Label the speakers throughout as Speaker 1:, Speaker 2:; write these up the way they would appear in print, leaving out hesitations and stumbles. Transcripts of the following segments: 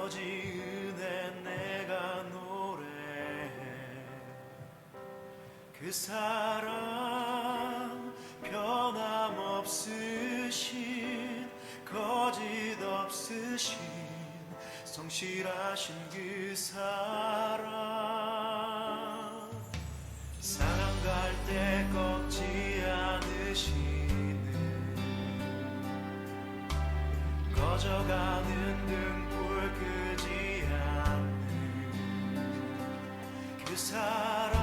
Speaker 1: 아버지 은혜 내가 노래해. 그 사랑 변함없으신 거짓 없으신 성실하신 그 사랑 사랑갈 때 꺾지 않으시는 꺼져가는 등불 끄지 않는 그 사랑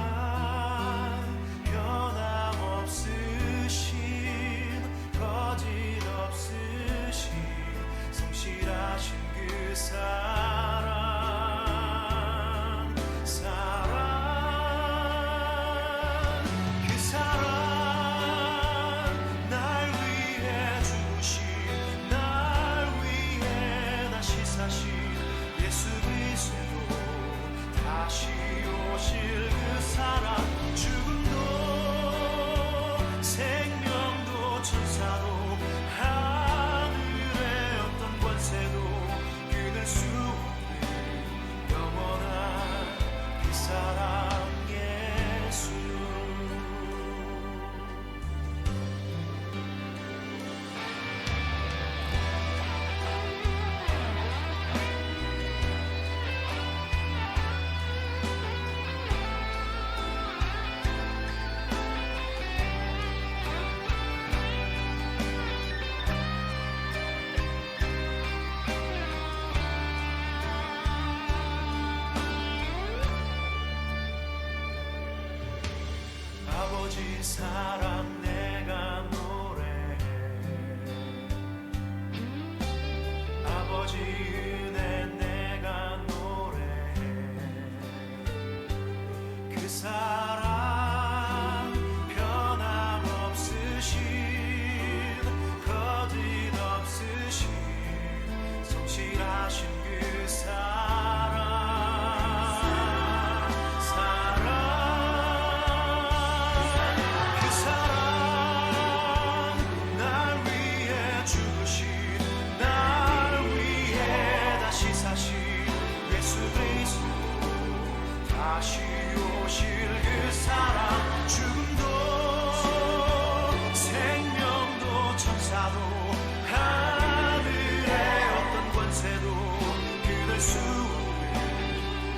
Speaker 1: 변함없으신 거짓 없으신 성실하신 그 사랑 날 위해 주신 날 위해 다시 사신 예수 그리스도 다시 오실 그 사랑 죽음도 생명도 천사도 하늘의 어떤 권세도 끊을 수 없는 영원한 그 사랑 예수. 아버지 사랑 내가 노래해. 아버지 은혜 내가 노래해. 그 사랑 변함없으신 거짓 없으신 성실하신 그 사랑 다시 오실 그 사랑 죽음도 생명도 천사도 하늘의 어떤 권세도 끊을 수 없는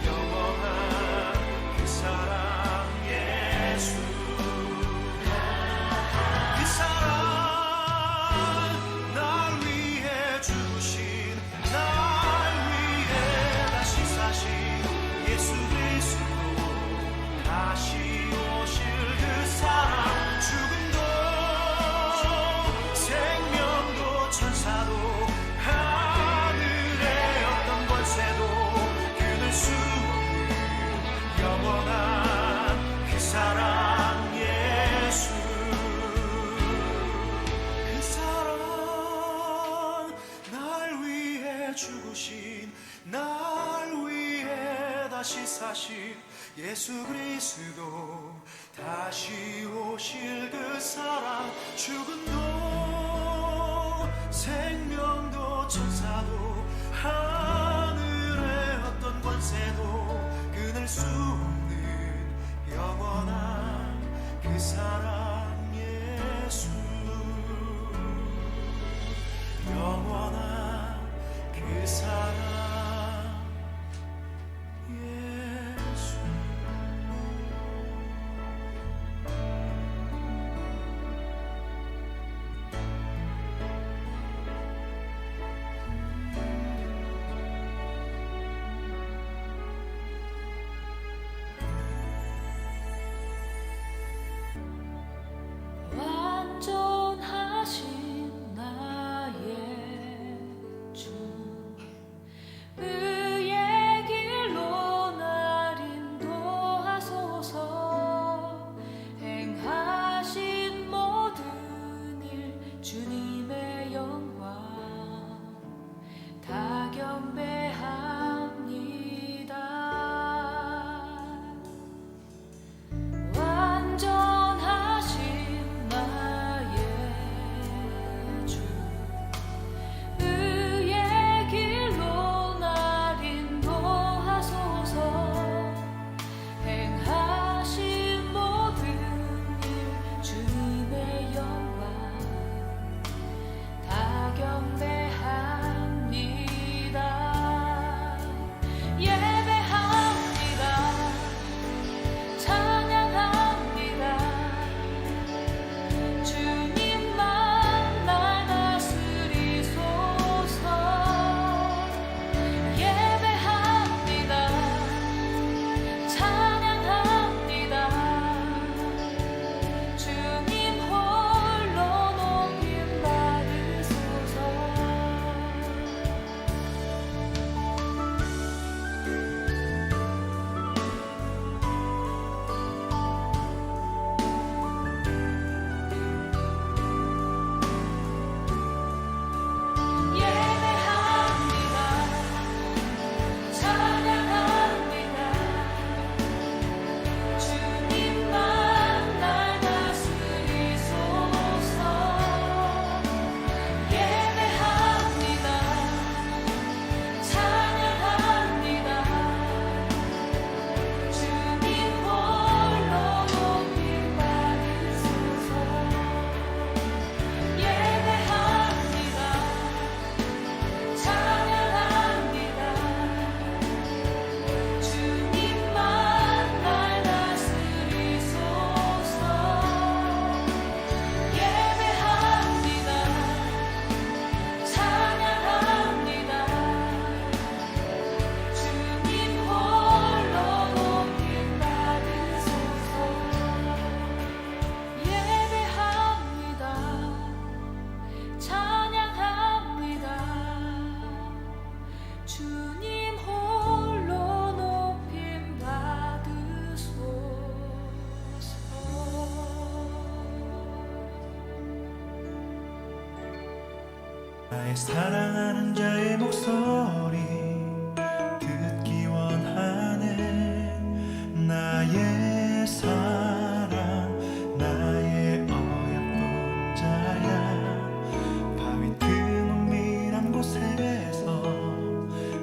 Speaker 1: 영원한 그 사랑 예수. 그 사랑 날 위해 주신 날 위해 다시 사신 예수 그리스도 다시 오실 그 사랑 죽음도 생명도 천사도 하늘의 어떤 권세도 끊을 수 없는 영원한 그 사랑 예수. 그 사랑 날 위해 죽으신 날 위해 다시 사신 예수 그리스도 다시 오실 그 사랑 죽음도 생명도 천사도 하늘의 어떤 권세도 끊을 수 없는 영원한 그 사랑 예수. 영원한 그 사랑
Speaker 2: 주님 홀로 높임 받으소서.
Speaker 1: 나의 사랑하는 자의 목소리 듣기 원하는 나의 사랑 나의 어여쁜 자야 바위 틈은 미란 곳에서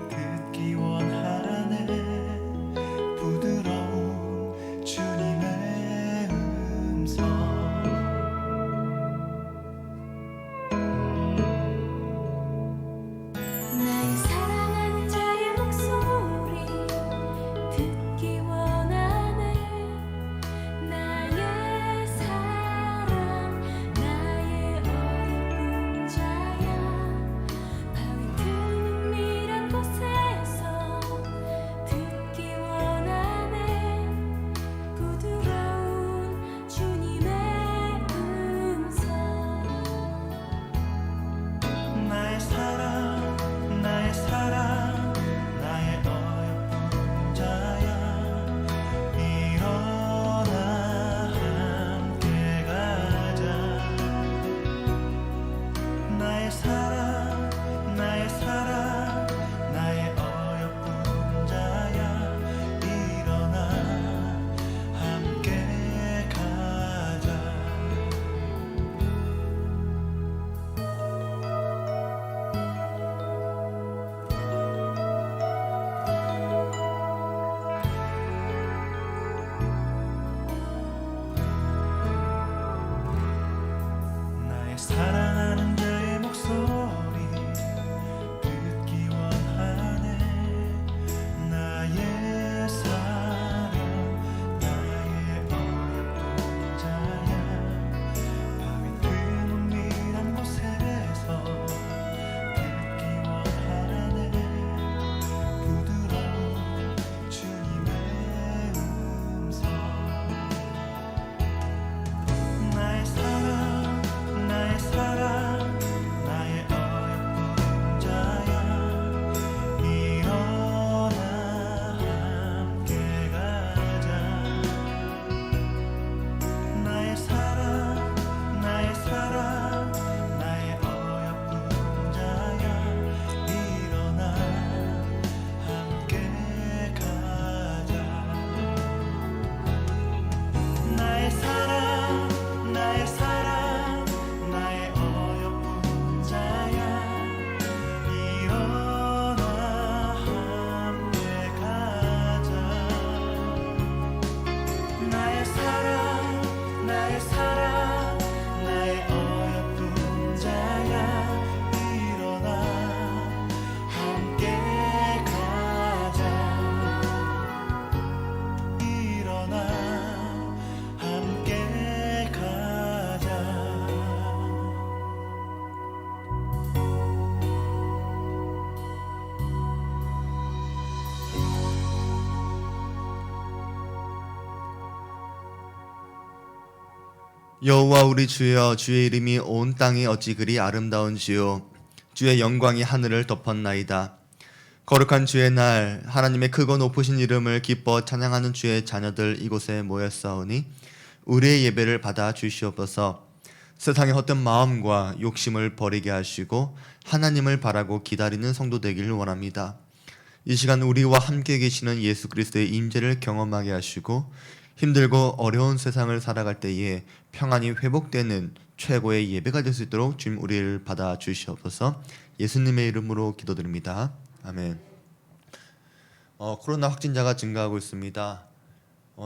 Speaker 1: 듣기 원하는 부드러운 주님의 음성
Speaker 2: 나의 사랑하는 자의 목소리 듣기 원하네. 나의 사랑 나의 어여쁜 자야 바위 틈은 미란 곳에서 듣기 원하네. 부드러운 주님의 음성
Speaker 1: 나의 사랑 나의 어여쁜 자야 일어나 함께 가자 나의 사랑 나의 어여쁜 자야 일어나 함께 가자 나의 사랑하는 자의 목소리 듣기 원하네 나의 사랑 나의 어여쁜 자야 바위 틈은 미란 곳에서 듣기 원하네 부드러운 주님의 음성 나의 사랑 나의 어여쁜 자야 일어나 함께 가자 나의 사랑 나의 어여쁜 자야 일어나 함께 가자 나의 사랑 나의 어여쁜 자야 일어나 함께 가자 나의 사랑 나의 어여쁜 자야 일어나 함께 가자 일어나 함께 가자
Speaker 3: 여호와 우리 주여, 주의 이름이 온 땅이 어찌 그리 아름다운지요. 주의 영광이 하늘을 덮었나이다. 거룩한 주의 날, 하나님의 크고 높으신 이름을 기뻐 찬양하는 주의 자녀들 이곳에 모였사오니 우리의 예배를 받아 주시옵소서. 세상의 헛된 마음과 욕심을 버리게 하시고 하나님을 바라고 기다리는 성도 되기를 원합니다. 이 시간 우리와 함께 계시는 예수 그리스도의 임재를 경험하게 하시고 힘들고 어려운 세상을 살아갈 때에 평안이 회복되는 최고의 예배가 될 수 있도록 주님 우리를 받아 주시옵소서. 예수님의 이름으로 기도드립니다. 아멘. 코로나 확진자가 증가하고 있습니다.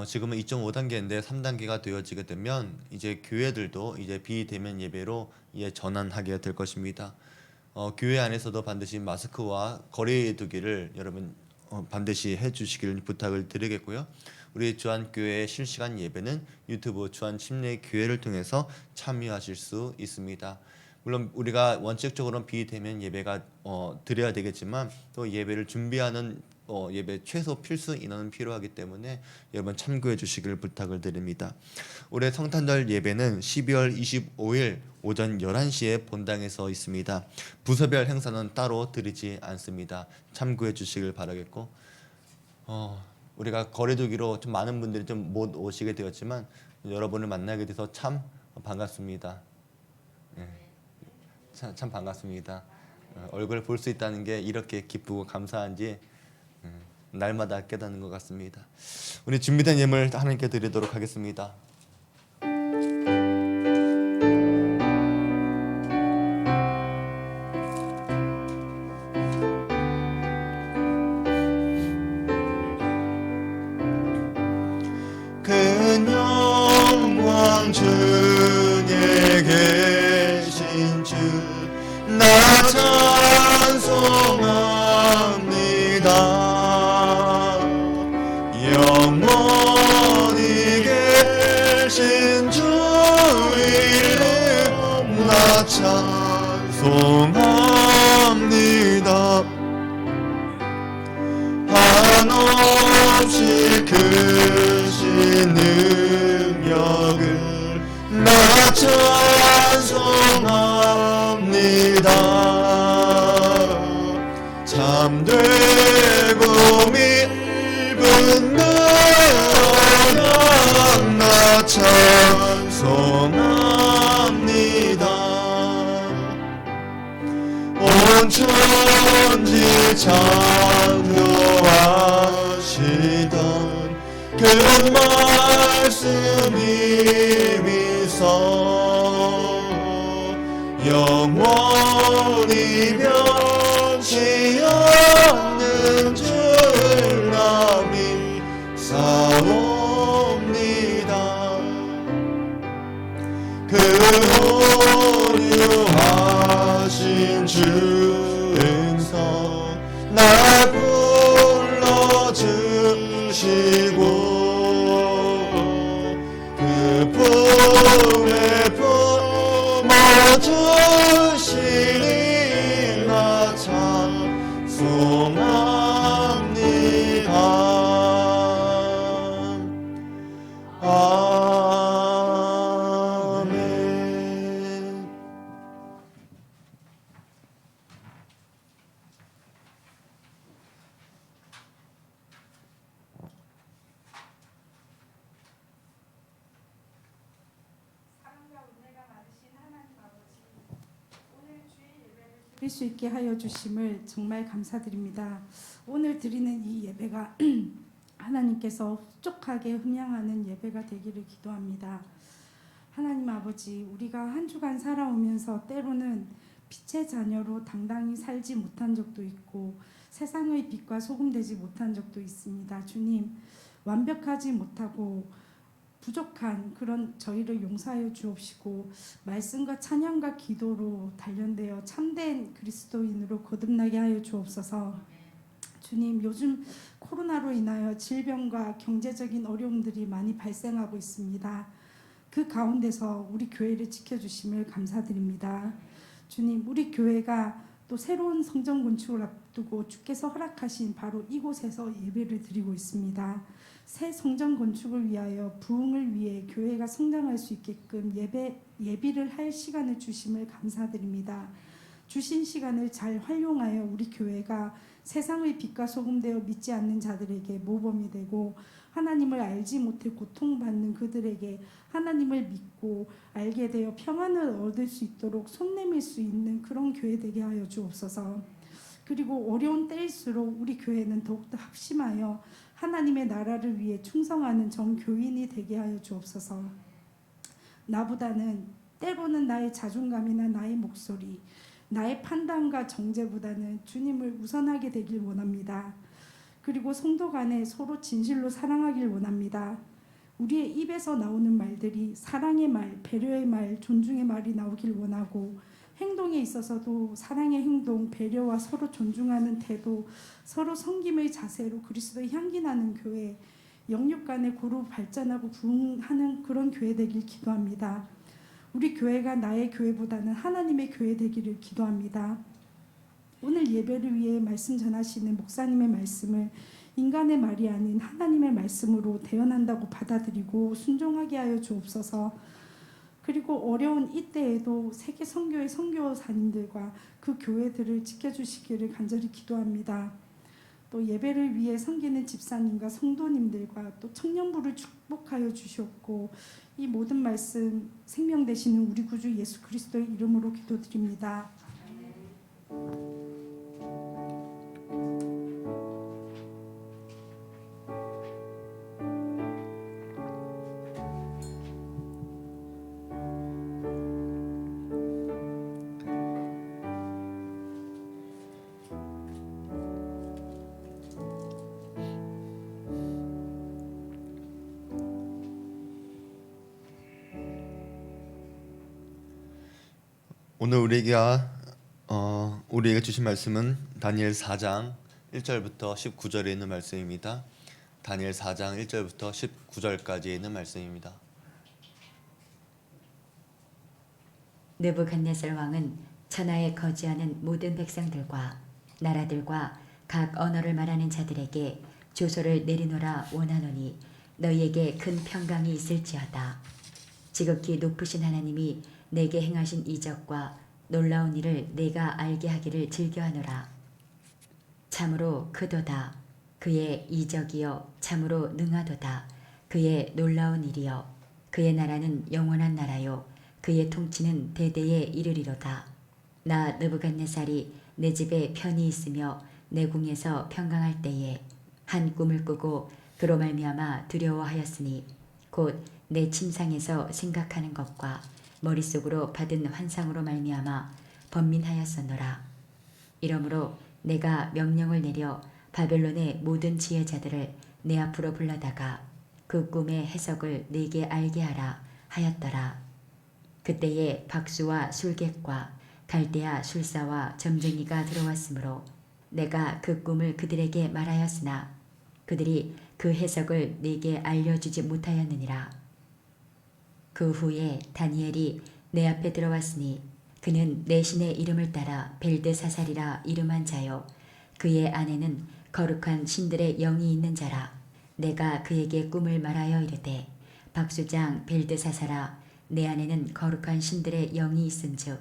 Speaker 3: 지금은 2.5단계인데 3단계가 되어지게 되면 이제 교회들도 이제 비대면 예배로 전환하게 될 것입니다. 교회 안에서도 반드시 마스크와 거리에 두기를 여러분 반드시 해주시길 부탁을 드리겠고요. 우리 주안교회의 실시간 예배는 유튜브 주안 침례 교회를 통해서 참여하실 수 있습니다. 물론 우리가 원칙적으로는 비대면 예배가 드려야 되겠지만 또 예배를 준비하는 예배 최소 필수 인원은 필요하기 때문에 여러분 참고해 주시길 부탁을 드립니다. 올해 성탄절 예배는 12월 25일 오전 11시에 본당에서 있습니다. 부서별 행사는 따로 드리지 않습니다. 참고해 주시길 바라겠고, 우리가 거리두기로 좀 많은 분들이 좀 못 오시게 되었지만 여러분을 만나게 돼서 참 반갑습니다. 참 반갑습니다. 얼굴을 볼 수 있다는 게 이렇게 기쁘고 감사한지 날마다 깨닫는 것 같습니다. 우리 준비된 예물 하나님께 드리도록 하겠습니다. 큰 영광 주에 계신 주 나 찬송합니다. 영원히 계신 주 이름 나 찬송합니다. 한없이 크신 능력을 나 찬송합니다. 참되고 밀분 능력 나 찬송합니다. 온 천지 창조하시던 그 말씀이 미서 영원히 변치 않는 줄 나 믿사옵니다. 그 오류하신 주 은성 날 불러주시고 그 품에 품어주시니 나 찬송합니다. 아멘.
Speaker 4: 사랑과 은혜가 많으신 하나님 아버지, 오늘 주의 예배를 드릴 수 있게 하여 주심을 정말 감사드립니다. 오늘 드리는 이 예배가 하나님께서 흡족하게 흠양하는 예배가 되기를 기도합니다. 하나님 아버지, 우리가 한 주간 살아오면서 때로는 빛의 자녀로 당당히 살지 못한 적도 있고 세상의 빛과 소금 되지 못한 적도 있습니다. 주님, 완벽하지 못하고 부족한 그런 저희를 용서하여 주옵시고 말씀과 찬양과 기도로 단련되어 참된 그리스도인으로 거듭나게 하여 주옵소서. 주님, 요즘 코로나로 인하여 질병과 경제적인 어려움들이 많이 발생하고 있습니다. 그 가운데서 우리 교회를 지켜주심을 감사드립니다. 주님, 우리 교회가 또 새로운 성전 건축을 앞두고 주께서 허락하신 바로 이곳에서 예배를 드리고 있습니다. 새 성전 건축을 위하여 부흥을 위해 교회가 성장할 수 있게끔 예비를 할 시간을 주심을 감사드립니다. 주신 시간을 잘 활용하여 우리 교회가 세상의 빛과 소금 되어 믿지 않는 자들에게 모범이 되고 하나님을 알지 못해 고통받는 그들에게 하나님을 믿고 알게 되어 평안을 얻을 수 있도록 손 내밀 수 있는 그런 교회 되게 하여 주옵소서. 그리고 어려운 때일수록 우리 교회는 더욱더 합심하여 하나님의 나라를 위해 충성하는 정교인이 되게 하여 주옵소서. 나보다는 때로는 나의 자존감이나 나의 목소리, 나의 판단과 정죄보다는 주님을 우선하게 되길 원합니다. 그리고 성도 간에 서로 진실로 사랑하길 원합니다. 우리의 입에서 나오는 말들이 사랑의 말, 배려의 말, 존중의 말이 나오길 원하고 행동에 있어서도 사랑의 행동, 배려와 서로 존중하는 태도, 서로 섬김의 자세로 그리스도의 향기 나는 교회, 영육 간에 고루 발전하고 부흥하는 그런 교회 되길 기도합니다. 우리 교회가 나의 교회보다는 하나님의 교회 되기를 기도합니다. 오늘 예배를 위해 말씀 전하시는 목사님의 말씀을 인간의 말이 아닌 하나님의 말씀으로 대언한다고 받아들이고 순종하게 하여 주옵소서. 그리고 어려운 이때에도 세계 선교의 선교사님들과 그 교회들을 지켜주시기를 간절히 기도합니다. 또 예배를 위해 섬기는 집사님과 성도님들과 또 청년부를 축복하여 주시옵고 이 모든 말씀 생명 되시는 우리 구주 예수 그리스도의 이름으로 기도드립니다.
Speaker 3: 오늘 우리에게 주신 말씀은 다니엘 4장 1절부터 19절에 있는 말씀입니다. 다니엘 4장 1절부터 19절까지에 있는 말씀입니다.
Speaker 5: 느부갓네살 왕은 천하에 거주하는 모든 백성들과 나라들과 각 언어를 말하는 자들에게 조서를 내리노라 원하노니 너희에게 큰 평강이 있을지어다. 지극히 높으신 하나님이 내게 행하신 이적과 놀라운 일을 내가 알게 하기를 즐겨하노라. 참으로 크도다. 그의 이적이여 참으로 능하도다. 그의 놀라운 일이여 그의 나라는 영원한 나라요 그의 통치는 대대에 이르리로다. 나 느부갓네살이 내 집에 편히 있으며 내 궁에서 평강할 때에 한 꿈을 꾸고 그로 말미암아 두려워하였으니 곧 내 침상에서 생각하는 것과 머릿속으로 받은 환상으로 말미암아 번민하였었노라. 이러므로 내가 명령을 내려 바벨론의 모든 지혜자들을 내 앞으로 불러다가 그 꿈의 해석을 내게 알게 하라 하였더라. 그때에 박수와 술객과 갈대아 술사와 점쟁이가 들어왔으므로 내가 그 꿈을 그들에게 말하였으나 그들이 그 해석을 내게 알려주지 못하였느니라. 그 후에 다니엘이 내 앞에 들어왔으니 그는 내 신의 이름을 따라 벨드사살이라 이름한 자요 그의 안에는 거룩한 신들의 영이 있는 자라. 내가 그에게 꿈을 말하여 이르되 박수장 벨드사살아 내 안에는 거룩한 신들의 영이 있은즉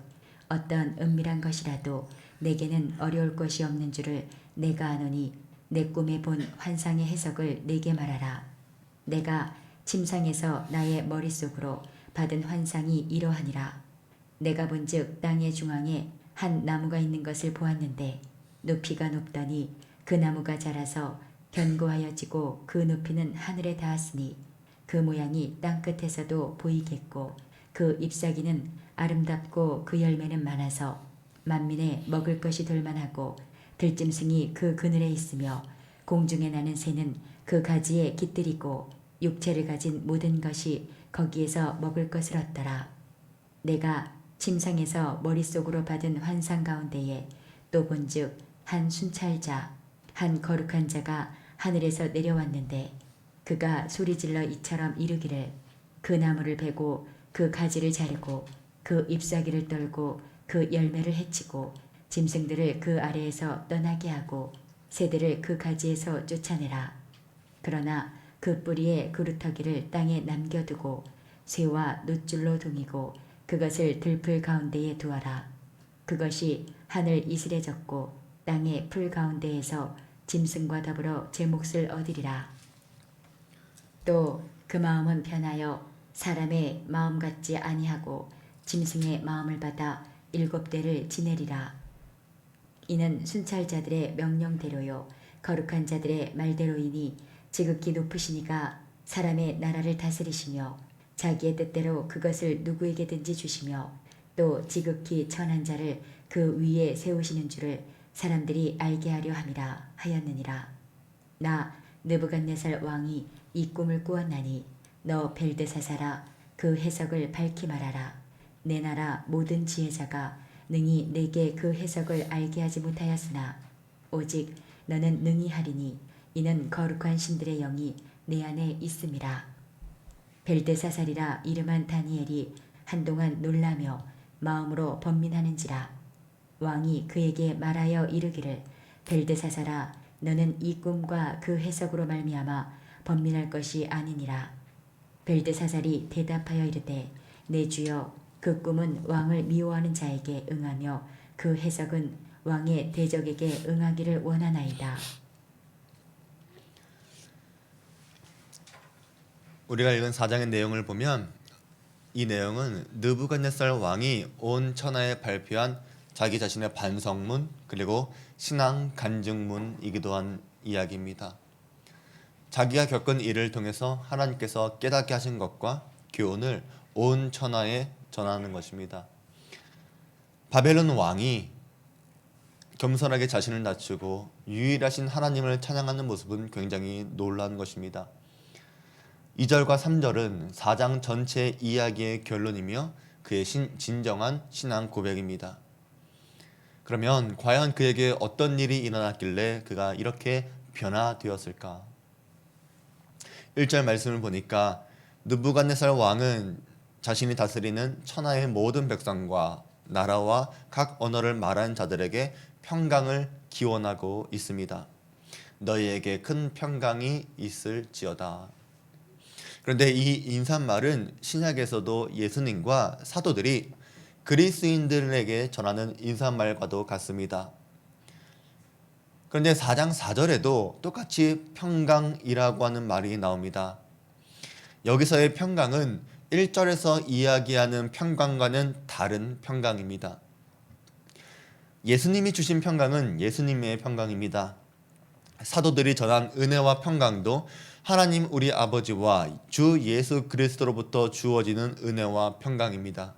Speaker 5: 어떤 은밀한 것이라도 내게는 어려울 것이 없는 줄을 내가 아노니 내 꿈에 본 환상의 해석을 내게 말하라. 내가 침상에서 나의 머릿속으로 받은 환상이 이러하니라. 내가 본즉 땅의 중앙에 한 나무가 있는 것을 보았는데 높이가 높더니 그 나무가 자라서 견고하여지고 그 높이는 하늘에 닿았으니 그 모양이 땅끝에서도 보이겠고 그 잎사귀는 아름답고 그 열매는 많아서 만민에 먹을 것이 될 만하고 들짐승이 그 그늘에 있으며 공중에 나는 새는 그 가지에 깃들이고 육체를 가진 모든 것이 거기에서 먹을 것을 얻더라. 내가 침상에서 머릿속으로 받은 환상 가운데에 또 본즉 한 순찰자 한 거룩한 자가 하늘에서 내려왔는데 그가 소리질러 이처럼 이르기를 그 나무를 베고 그 가지를 자르고 그 잎사귀를 떨고 그 열매를 해치고 짐승들을 그 아래에서 떠나게 하고 새들을 그 가지에서 쫓아내라. 그러나 그 뿌리에 그루터기를 땅에 남겨두고 쇠와 놋줄로 동이고 그것을 들풀 가운데에 두어라. 그것이 하늘 이슬에 젖고 땅의 풀 가운데에서 짐승과 더불어 제 몫을 얻으리라. 또 그 마음은 변하여 사람의 마음 같지 아니하고 짐승의 마음을 받아 7대를 지내리라. 이는 순찰자들의 명령대로요 거룩한 자들의 말대로이니 지극히 높으시니가 사람의 나라를 다스리시며 자기의 뜻대로 그것을 누구에게든지 주시며 또 지극히 천한 자를 그 위에 세우시는 줄을 사람들이 알게 하려 함이라 하였느니라. 나 느부갓네살 왕이 이 꿈을 꾸었나니 너 벨드사살아 그 해석을 밝히 말하라. 내 나라 모든 지혜자가 능히 내게 그 해석을 알게 하지 못하였으나 오직 너는 능히 하리니 이는 거룩한 신들의 영이 내 안에 있음이라. 벨드사살이라 이름한 다니엘이 한동안 놀라며 마음으로 번민하는지라. 왕이 그에게 말하여 이르기를 벨드사살아 너는 이 꿈과 그 해석으로 말미암아 번민할 것이 아니니라. 벨드사살이 대답하여 이르되 내 주여 그 꿈은 왕을 미워하는 자에게 응하며 그 해석은 왕의 대적에게 응하기를 원하나이다.
Speaker 3: 우리가 읽은 4장의 내용을 보면 이 내용은 느부갓네살 왕이 온 천하에 발표한 자기 자신의 반성문 그리고 신앙 간증문이기도 한 이야기입니다. 자기가 겪은 일을 통해서 하나님께서 깨닫게 하신 것과 교훈을 온 천하에 전하는 것입니다. 바벨론 왕이 겸손하게 자신을 낮추고 유일하신 하나님을 찬양하는 모습은 굉장히 놀라운 것입니다. 2절과 3절은 4장 전체 이야기의 결론이며 그의 진정한 신앙 고백입니다. 그러면 과연 그에게 어떤 일이 일어났길래 그가 이렇게 변화되었을까? 1절 말씀을 보니까 느부갓네살 왕은 자신이 다스리는 천하의 모든 백성과 나라와 각 언어를 말하는 자들에게 평강을 기원하고 있습니다. 너희에게 큰 평강이 있을지어다. 그런데 이 인사말은 신약에서도 예수님과 사도들이 그리스인들에게 전하는 인사말과도 같습니다. 그런데 4장 4절에도 똑같이 평강이라고 하는 말이 나옵니다. 여기서의 평강은 1절에서 이야기하는 평강과는 다른 평강입니다. 예수님이 주신 평강은 예수님의 평강입니다. 사도들이 전한 은혜와 평강도 하나님 우리 아버지와 주 예수 그리스도로부터 주어지는 은혜와 평강입니다.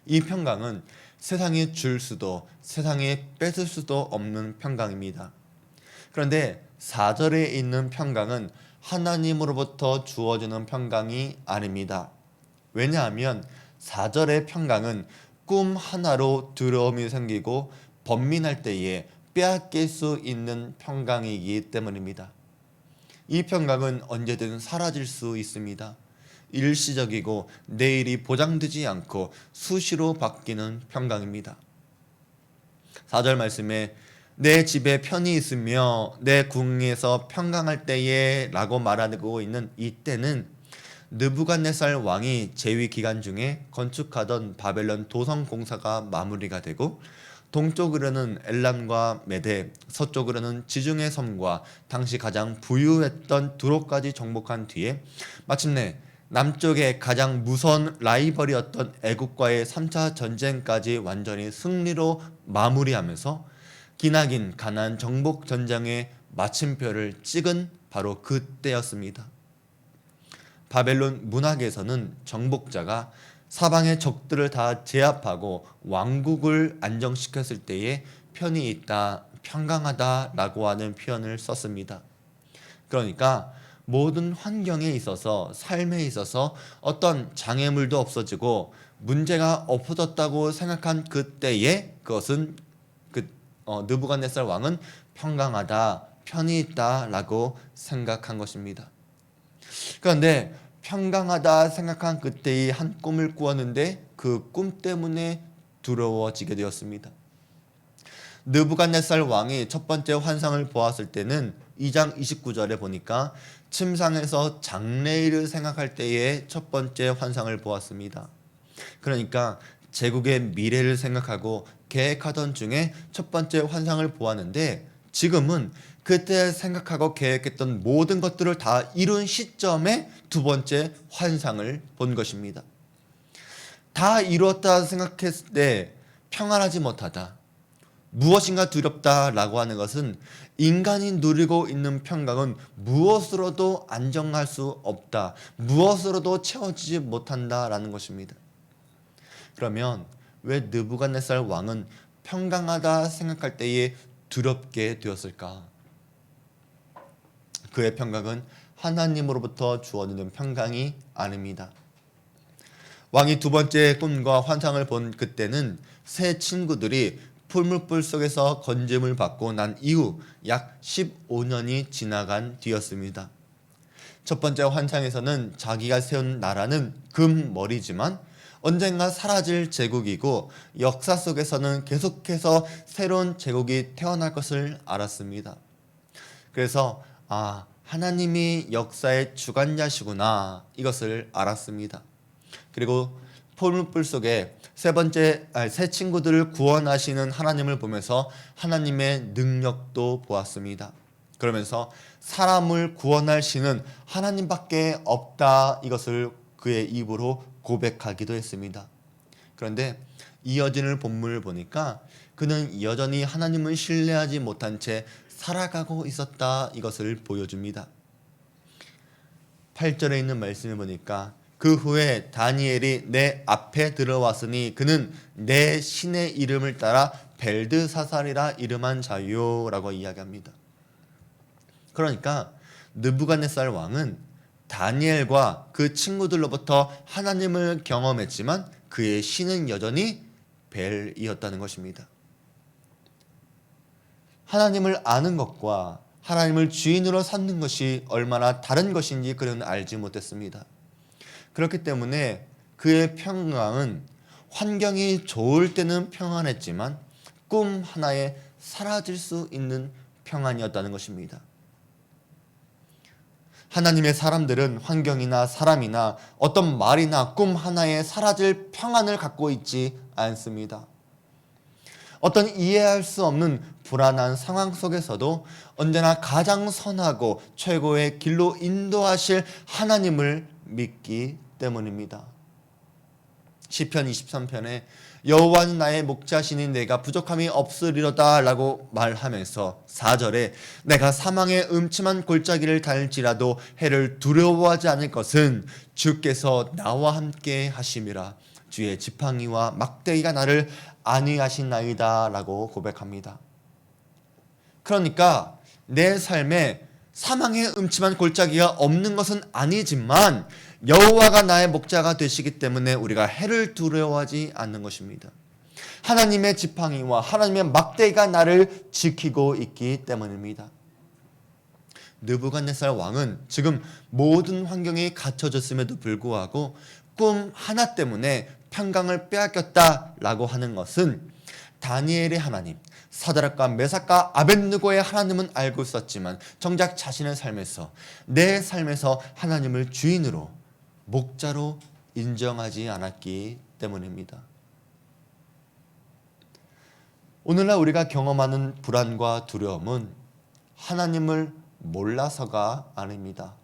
Speaker 3: 이 평강은 세상이 줄 수도 세상이 뺏을 수도 없는 평강입니다. 그런데 4절에 있는 평강은 하나님으로부터 주어지는 평강이 아닙니다. 왜냐하면 4절의 평강은 꿈 하나로 두려움이 생기고 번민할 때에 빼앗길 수 있는 평강이기 때문입니다. 이 평강은 언제든 사라질 수 있습니다. 일시적이고 내일이 보장되지 않고 수시로 바뀌는 평강입니다. 4절 말씀에 내 집에 편히 있으며 내 궁에서 평강할 때에 라고 말하고 있는 이때는 느부갓네살 왕이 재위 기간 중에 건축하던 바벨론 도성 공사가 마무리가 되고 동쪽으로는 엘람과 메데, 서쪽으로는 지중해 섬과 당시 가장 부유했던 두로까지 정복한 뒤에 마침내 남쪽의 가장 무서운 라이벌이었던 애국과의 3차 전쟁까지 완전히 승리로 마무리하면서 기나긴 가나안 정복 전쟁의 마침표를 찍은 바로 그때였습니다. 바벨론 문학에서는 정복자가 사방의 적들을 다 제압하고 왕국을 안정시켰을 때에 편히 있다, 평강하다라고 하는 표현을 썼습니다. 그러니까 모든 환경에 있어서 삶에 있어서 어떤 장애물도 없어지고 문제가 없어졌다고 생각한 그때에 그것은 느부갓네살 왕은 평강하다, 편히 있다라고 생각한 것입니다. 그런데 평강하다 생각한 그때의 한 꿈을 꾸었는데 그 꿈 때문에 두려워지게 되었습니다. 느부갓네살 왕이 첫 번째 환상을 보았을 때는 2장 29절에 보니까 침상에서 장래일을 생각할 때의 첫 번째 환상을 보았습니다. 그러니까 제국의 미래를 생각하고 계획하던 중에 첫 번째 환상을 보았는데 지금은 그때 생각하고 계획했던 모든 것들을 다 이룬 시점에 두 번째 환상을 본 것입니다. 다 이루었다 생각했을 때 평안하지 못하다, 무엇인가 두렵다라고 하는 것은 인간이 누리고 있는 평강은 무엇으로도 안정할 수 없다, 무엇으로도 채워지지 못한다라는 것입니다. 그러면 왜 느부갓네살 왕은 평강하다 생각할 때에 두렵게 되었을까? 그의 평강은 하나님으로부터 주어지는 평강이 아닙니다. 왕이 두 번째 꿈과 환상을 본 그때는 세 친구들이 풀무불 속에서 건짐을 받고 난 이후 약 15년이 지나간 뒤였습니다. 첫 번째 환상에서는 자기가 세운 나라는 금머리지만 언젠가 사라질 제국이고 역사 속에서는 계속해서 새로운 제국이 태어날 것을 알았습니다. 그래서 하나님이 역사의 주관자시구나 이것을 알았습니다. 그리고 포물불 속에 새 친구들을 구원하시는 하나님을 보면서 하나님의 능력도 보았습니다. 그러면서 사람을 구원할 신은 하나님밖에 없다 이것을 그의 입으로 고백하기도 했습니다. 그런데 이어지는 본문을 보니까 그는 여전히 하나님을 신뢰하지 못한 채 살아가고 있었다 이것을 보여줍니다. 8절에 있는 말씀을 보니까 그 후에 다니엘이 내 앞에 들어왔으니 그는 내 신의 이름을 따라 벨드사살이라 이름한 자요라고 이야기합니다. 그러니까 느부갓네살 왕은 다니엘과 그 친구들로부터 하나님을 경험했지만 그의 신은 여전히 벨이었다는 것입니다. 하나님을 아는 것과 하나님을 주인으로 삼는 것이 얼마나 다른 것인지 그는 알지 못했습니다. 그렇기 때문에 그의 평강은 환경이 좋을 때는 평안했지만 꿈 하나에 사라질 수 있는 평안이었다는 것입니다. 하나님의 사람들은 환경이나 사람이나 어떤 말이나 꿈 하나에 사라질 평안을 갖고 있지 않습니다. 어떤 이해할 수 없는 불안한 상황 속에서도 언제나 가장 선하고 최고의 길로 인도하실 하나님을 믿기 때문입니다. 시편 23편에 여호와는 나의 목자시니 내가 부족함이 없으리로다 라고 말하면서 4절에 내가 사망의 음침한 골짜기를 달지라도 해를 두려워하지 않을 것은 주께서 나와 함께 하심이라 주의 지팡이와 막대기가 나를 안위하시나이다 라고 고백합니다. 그러니까 내 삶에 사망의 음침한 골짜기가 없는 것은 아니지만 여호와가 나의 목자가 되시기 때문에 우리가 해를 두려워하지 않는 것입니다. 하나님의 지팡이와 하나님의 막대기가 나를 지키고 있기 때문입니다. 느부갓네살 왕은 지금 모든 환경이 갖춰졌음에도 불구하고 꿈 하나 때문에 평강을 빼앗겼다라고 하는 것은 다니엘의 하나님, 사드락과 메삭과 아벳느고의 하나님은 알고 있었지만 정작 자신의 삶에서 내 삶에서 하나님을 주인으로 목자로 인정하지 않았기 때문입니다. 오늘날 우리가 경험하는 불안과 두려움은 하나님을 몰라서가 아닙니다.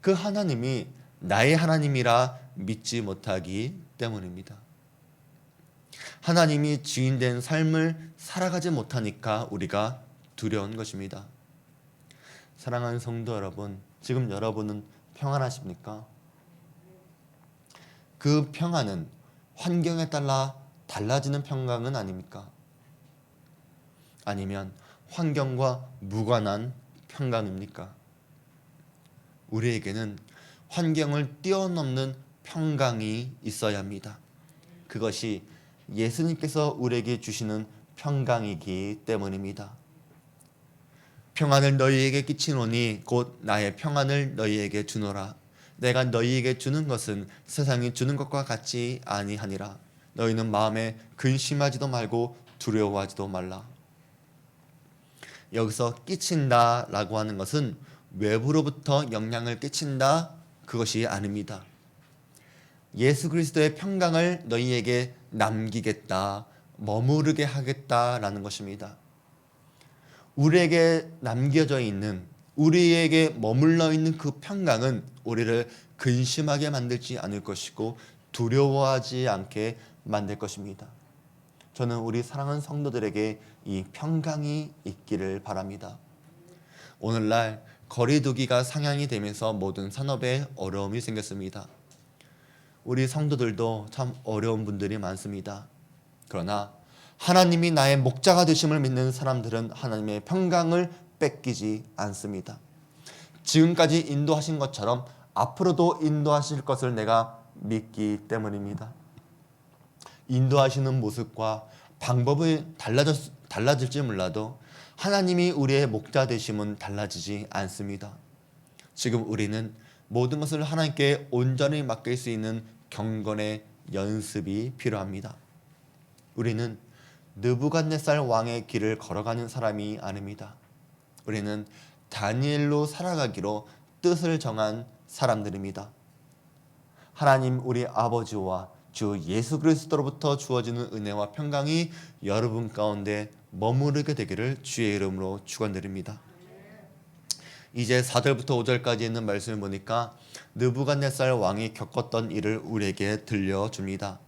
Speaker 3: 그 하나님이 나의 하나님이라 믿지 못하기 때문입니다. 하나님이 주인된 삶을 살아가지 못하니까 우리가 두려운 것입니다. 사랑하는 성도 여러분, 지금 여러분은 평안하십니까? 그 평안은 환경에 따라 달라지는 평강은 아닙니까? 아니면 환경과 무관한 평강입니까? 우리에게는 환경을 뛰어넘는 평강이 있어야 합니다. 그것이 예수님께서 우리에게 주시는 평강이기 때문입니다. 평안을 너희에게 끼치노니 곧 나의 평안을 너희에게 주노라. 내가 너희에게 주는 것은 세상이 주는 것과 같지 아니하니라. 너희는 마음에 근심하지도 말고 두려워하지도 말라. 여기서 끼친다라고 하는 것은 외부로부터 영향을 끼친다 그것이 아닙니다. 예수 그리스도의 평강을 너희에게 남기겠다, 머무르게 하겠다라는 것입니다. 우리에게 남겨져 있는, 우리에게 머물러 있는 그 평강은 우리를 근심하게 만들지 않을 것이고 두려워하지 않게 만들 것입니다. 저는 우리 사랑하는 성도들에게 이 평강이 있기를 바랍니다. 오늘날 거리두기가 상향이 되면서 모든 산업에 어려움이 생겼습니다. 우리 성도들도 참 어려운 분들이 많습니다. 그러나 하나님이 나의 목자가 되심을 믿는 사람들은 하나님의 평강을 뺏기지 않습니다. 지금까지 인도하신 것처럼 앞으로도 인도하실 것을 내가 믿기 때문입니다. 인도하시는 모습과 방법이 달라질지 몰라도 하나님이 우리의 목자 되심은 달라지지 않습니다. 지금 우리는 모든 것을 하나님께 온전히 맡길 수 있는 경건의 연습이 필요합니다. 우리는 느부갓네살 왕의 길을 걸어가는 사람이 아닙니다. 우리는 다니엘로 살아가기로 뜻을 정한 사람들입니다. 하나님 우리 아버지와 주 예수 그리스도로부터 주어지는 은혜와 평강이 여러분 가운데 머무르게 되기를 주의 이름으로 축원드립니다. 이제 4절부터 5절까지 있는 말씀을 보니까 느부갓네살 왕이 겪었던 일을 우리에게 들려줍니다.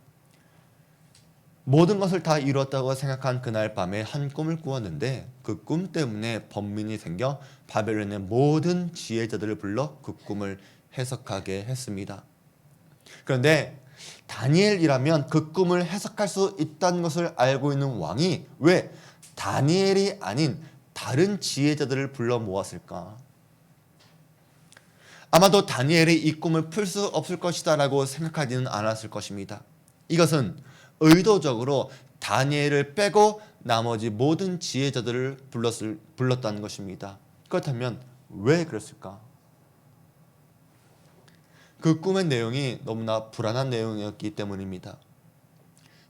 Speaker 3: 모든 것을 다 이루었다고 생각한 그날 밤에 한 꿈을 꾸었는데 그 꿈 때문에 번민이 생겨 바벨론의 모든 지혜자들을 불러 그 꿈을 해석하게 했습니다. 그런데 다니엘이라면 그 꿈을 해석할 수 있다는 것을 알고 있는 왕이 왜 다니엘이 아닌 다른 지혜자들을 불러 모았을까? 아마도 다니엘이 이 꿈을 풀 수 없을 것이다 라고 생각하지는 않았을 것입니다. 이것은 의도적으로 다니엘을 빼고 나머지 모든 지혜자들을 불렀다는 것입니다. 그렇다면 왜 그랬을까? 그 꿈의 내용이 너무나 불안한 내용이었기 때문입니다.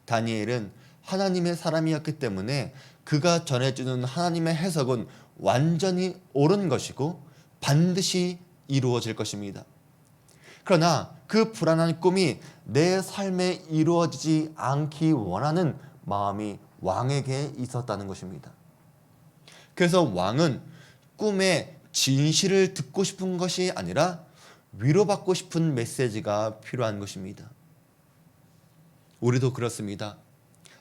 Speaker 3: 다니엘은 하나님의 사람이었기 때문에 그가 전해주는 하나님의 해석은 완전히 옳은 것이고 반드시 이루어질 것입니다. 그러나 그 불안한 꿈이 내 삶에 이루어지지 않기 원하는 마음이 왕에게 있었다는 것입니다. 그래서 왕은 꿈의 진실을 듣고 싶은 것이 아니라 위로받고 싶은 메시지가 필요한 것입니다. 우리도 그렇습니다.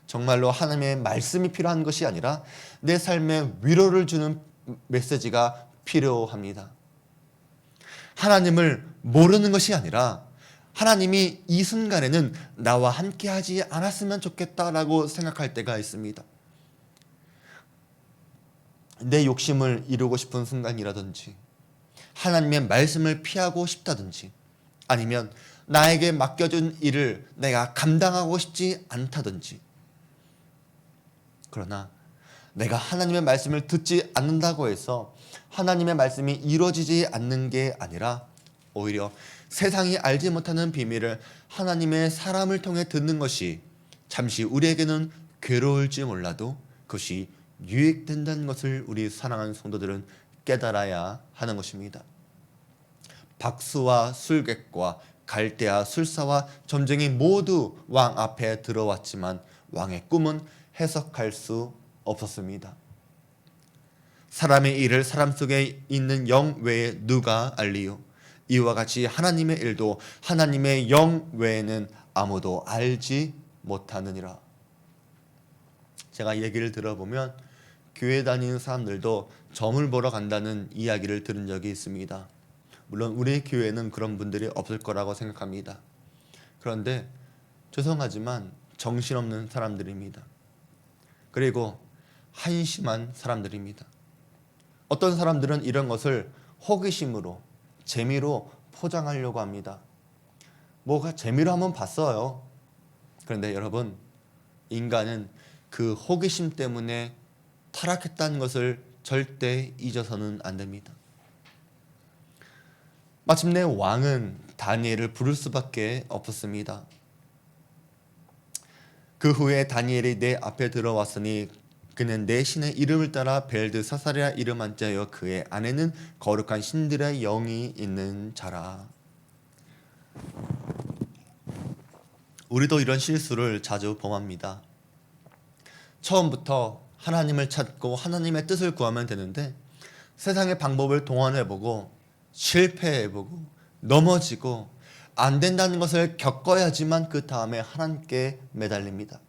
Speaker 3: 정말로 하나님의 말씀이 필요한 것이 아니라 내 삶에 위로를 주는 메시지가 필요합니다. 하나님을 모르는 것이 아니라 하나님이 이 순간에는 나와 함께 하지 않았으면 좋겠다라고 생각할 때가 있습니다. 내 욕심을 이루고 싶은 순간이라든지 하나님의 말씀을 피하고 싶다든지 아니면 나에게 맡겨준 일을 내가 감당하고 싶지 않다든지 그러나 내가 하나님의 말씀을 듣지 않는다고 해서 하나님의 말씀이 이루어지지 않는 게 아니라 오히려 세상이 알지 못하는 비밀을 하나님의 사람을 통해 듣는 것이 잠시 우리에게는 괴로울지 몰라도 그것이 유익된다는 것을 우리 사랑하는 성도들은 깨달아야 하는 것입니다. 박수와 술객과 갈대와 술사와 점쟁이 모두 왕 앞에 들어왔지만 왕의 꿈은 해석할 수 없었습니다. 사람의 일을 사람 속에 있는 영 외에 누가 알리요? 이와 같이 하나님의 일도 하나님의 영 외에는 아무도 알지 못하느니라. 제가 얘기를 들어보면 교회 다니는 사람들도 점을 보러 간다는 이야기를 들은 적이 있습니다. 물론 우리 교회는 그런 분들이 없을 거라고 생각합니다. 그런데 죄송하지만 정신없는 사람들입니다. 그리고 한심한 사람들입니다. 어떤 사람들은 이런 것을 호기심으로 재미로 포장하려고 합니다. 뭐가 재미로 한번 봤어요. 그런데 여러분, 인간은 그 호기심 때문에 타락했다는 것을 절대 잊어서는 안 됩니다. 마침내 왕은 다니엘을 부를 수밖에 없었습니다. 그 후에 다니엘이 내 앞에 들어왔으니 그는 내 신의 이름을 따라 벨드사살이라 이름한 자여 그의 안에는 거룩한 신들의 영이 있는 자라. 우리도 이런 실수를 자주 범합니다. 처음부터 하나님을 찾고 하나님의 뜻을 구하면 되는데 세상의 방법을 동원해보고 실패해보고 넘어지고 안 된다는 것을 겪어야지만 그 다음에 하나님께 매달립니다.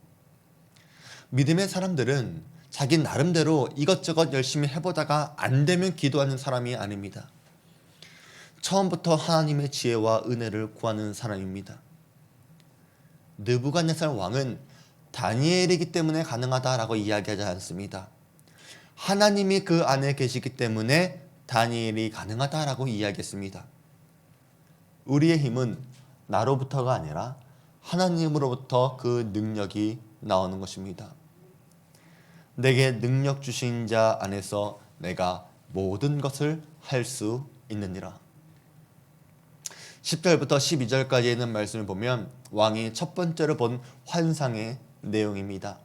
Speaker 3: 믿음의 사람들은 자기 나름대로 이것저것 열심히 해보다가 안 되면 기도하는 사람이 아닙니다. 처음부터 하나님의 지혜와 은혜를 구하는 사람입니다. 느부갓네살 왕은 다니엘이기 때문에 가능하다라고 이야기하지 않습니다. 하나님이 그 안에 계시기 때문에 다니엘이 가능하다라고 이야기했습니다. 우리의 힘은 나로부터가 아니라 하나님으로부터 그 능력이 나오는 것입니다. 내게 능력 주신 자 안에서 내가 모든 것을 할 수 있느니라. 10절부터 12절까지 있는 말씀을 보면 왕이 첫 번째로 본 환상의 내용입니다.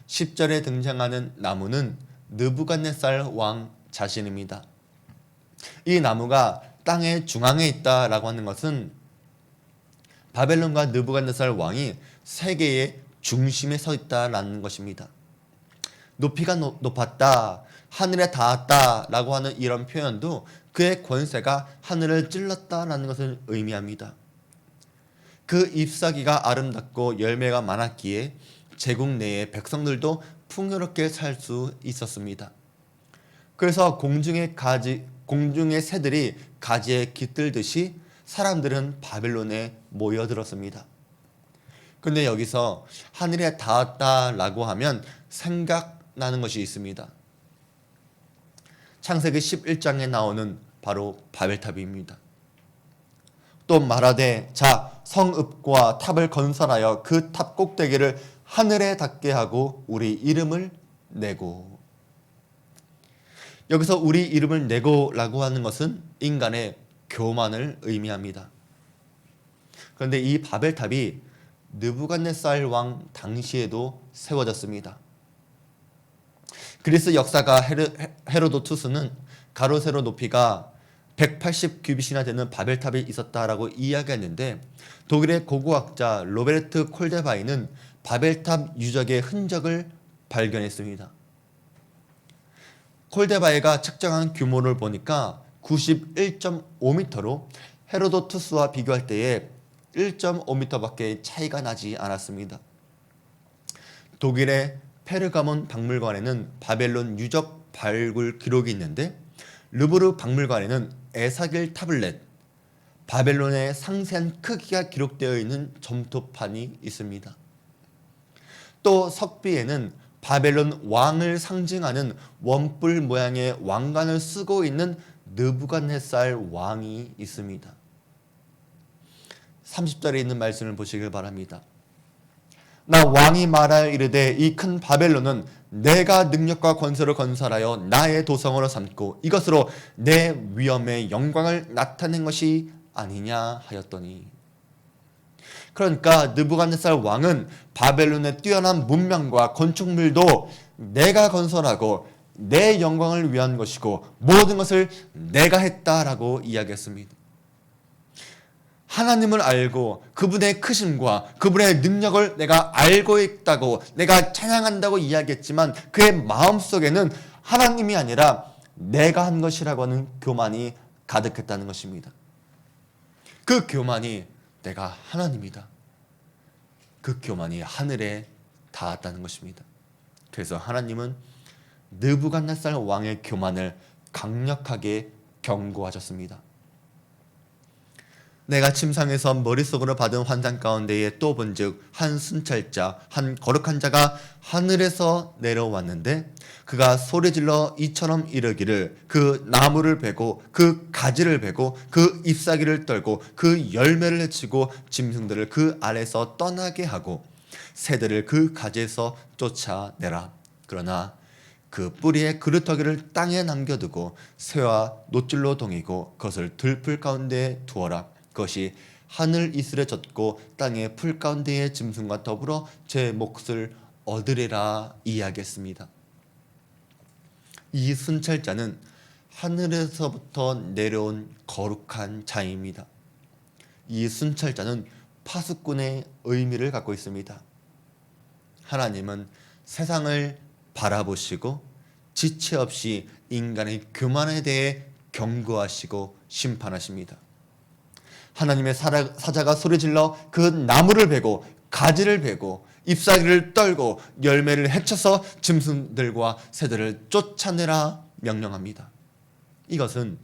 Speaker 3: 10절에 등장하는 나무는 느부갓네살 왕 자신입니다. 이 나무가 땅의 중앙에 있다라고 하는 것은 바벨론과 느부갓네살 왕이 세계의 중심에 서 있다라는 것입니다. 높이가 높았다, 하늘에 닿았다라고 하는 이런 표현도 그의 권세가 하늘을 찔렀다라는 것을 의미합니다. 그 잎사귀가 아름답고 열매가 많았기에 제국 내의 백성들도 풍요롭게 살 수 있었습니다. 그래서 공중의 새들이 가지에 깃들듯이 사람들은 바벨론에 모여들었습니다. 근데 여기서 하늘에 닿았다라고 하면 생각나는 것이 있습니다. 창세기 11장에 나오는 바로 바벨탑입니다. 또 말하되 자 성읍과 탑을 건설하여 그 탑 꼭대기를 하늘에 닿게 하고 우리 이름을 내고. 여기서 우리 이름을 내고라고 하는 것은 인간의 교만을 의미합니다. 그런데 이 바벨탑이 느부갓네살 왕 당시에도 세워졌습니다. 그리스 역사가 헤로도투스는 가로 세로 높이가 180규빗이나 되는 바벨탑이 있었다라고 이야기했는데, 독일의 고고학자 로베르트 콜데바이는 바벨탑 유적의 흔적을 발견했습니다. 콜데바이가 측정한 규모를 보니까 91.5m로 헤로도투스와 비교할 때에 1.5m밖에 차이가 나지 않았습니다. 독일의 페르가몬 박물관에는 바벨론 유적 발굴 기록이 있는데, 르브르 박물관에는 에사길 타블렛, 바벨론의 상세한 크기가 기록되어 있는 점토판이 있습니다. 또 석비에는 바벨론 왕을 상징하는 원뿔 모양의 왕관을 쓰고 있는 느부갓네살 왕이 있습니다. 30절에 있는 말씀을 보시길 바랍니다. 나 왕이 말하여 이르되 이 큰 바벨론은 내가 능력과 권세로 건설하여 나의 도성으로 삼고 이것으로 내 위엄의 영광을 나타낸 것이 아니냐 하였더니. 그러니까 느부갓네살 왕은 바벨론의 뛰어난 문명과 건축물도 내가 건설하고 내 영광을 위한 것이고 모든 것을 내가 했다라고 이야기했습니다. 하나님을 알고 그분의 크심과 그분의 능력을 내가 알고 있다고, 내가 찬양한다고 이야기했지만 그의 마음속에는 하나님이 아니라 내가 한 것이라고 하는 교만이 가득했다는 것입니다. 그 교만이 내가 하나님이다, 그 교만이 하늘에 닿았다는 것입니다. 그래서 하나님은 느부갓네살 왕의 교만을 강력하게 경고하셨습니다. 내가 침상에서 머릿속으로 받은 환상 가운데에 또 본즉 한 순찰자, 한 거룩한 자가 하늘에서 내려왔는데 그가 소리질러 이처럼 이르기를 그 나무를 베고 그 가지를 베고 그 잎사귀를 떨고 그 열매를 해치고 짐승들을 그 아래서 떠나게 하고 새들을 그 가지에서 쫓아내라. 그러나 그 뿌리의 그루터기를 땅에 남겨두고 새와 노줄로 동이고 그것을 들풀 가운데에 두어라. 그것이 하늘 이슬에 젖고 땅의 풀 가운데의 짐승과 더불어 제 몫을 얻으리라 이야기했습니다. 이 순찰자는 하늘에서부터 내려온 거룩한 자입니다. 이 순찰자는 파수꾼의 의미를 갖고 있습니다. 하나님은 세상을 바라보시고 지체 없이 인간의 교만에 대해 경고하시고 심판하십니다. 하나님의 사자가 소리질러 그 나무를 베고 가지를 베고 잎사귀를 떨고 열매를 해쳐서 짐승들과 새들을 쫓아내라 명령합니다. 이것은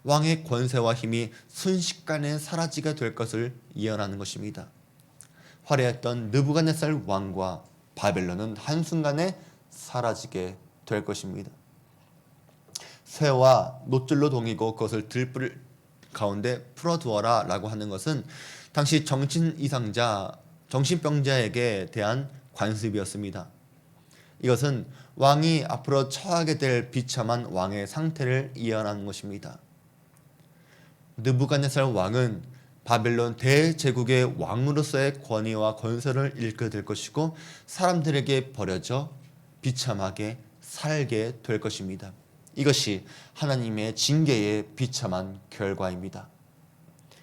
Speaker 3: 왕의 권세와 힘이 순식간에 사라지게 될 것을 예언하는 것입니다. 화려했던 느부갓네살 왕과 바벨론은 한순간에 사라지게 될 것입니다. 새와 노줄로 동이고 그것을 들불 가운데 풀어두어라 라고 하는 것은 당시 정신병자에게 대한 관습이었습니다. 이것은 왕이 앞으로 처하게 될 비참한 왕의 상태를 예언하는 것입니다. 느부갓네살 왕은 바벨론 대제국의 왕으로서의 권위와 건설을 잃게 될 것이고 사람들에게 버려져 비참하게 살게 될 것입니다. 이것이 하나님의 징계의 비참한 결과입니다.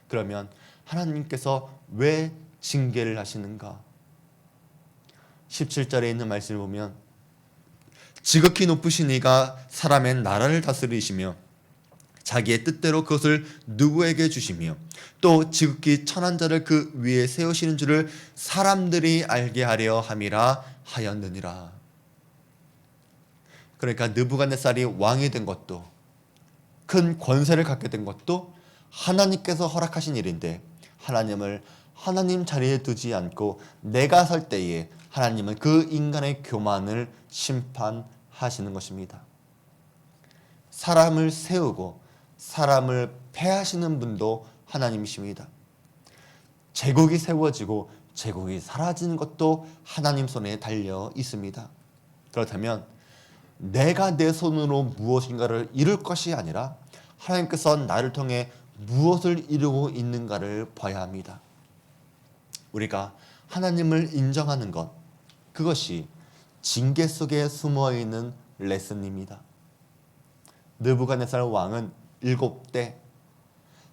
Speaker 3: 그러면 하나님께서 왜 징계를 하시는가? 17절에 있는 말씀을 보면 지극히 높으신 이가 사람의 나라를 다스리시며 자기의 뜻대로 그것을 누구에게 주시며 또 지극히 천한 자를 그 위에 세우시는 줄을 사람들이 알게 하려 함이라 하였느니라. 그러니까 느부갓네살이 왕이 된 것도 큰 권세를 갖게 된 것도 하나님께서 허락하신 일인데 하나님을 하나님 자리에 두지 않고 내가 설 때에 하나님은 그 인간의 교만을 심판하시는 것입니다. 사람을 세우고 사람을 패하시는 분도 하나님이십니다. 제국이 세워지고 제국이 사라지는 것도 하나님 손에 달려 있습니다. 그렇다면 내가 내 손으로 무엇인가를 이룰 것이 아니라 하나님께서 나를 통해 무엇을 이루고 있는가를 봐야 합니다. 우리가 하나님을 인정하는 것, 그것이 징계 속에 숨어있는 레슨입니다. 느부갓네살 왕은 7때,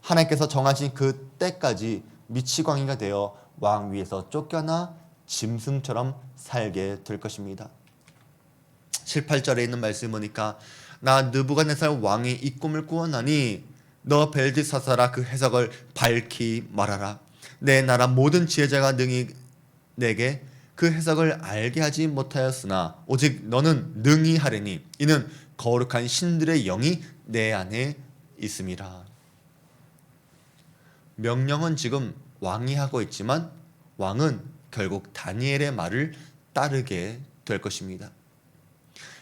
Speaker 3: 하나님께서 정하신 그 때까지 미치광이가 되어 왕 위에서 쫓겨나 짐승처럼 살게 될 것입니다. 7, 8절에 있는 말씀을 보니까 나 느부갓네살 왕이 이 꿈을 꾸었나니 너 벨드사사라 그 해석을 밝히 말하라. 내 나라 모든 지혜자가 능히 내게 그 해석을 알게 하지 못하였으나 오직 너는 능히 하리니 이는 거룩한 신들의 영이 내 안에 있음이라. 명령은 지금 왕이 하고 있지만 왕은 결국 다니엘의 말을 따르게 될 것입니다.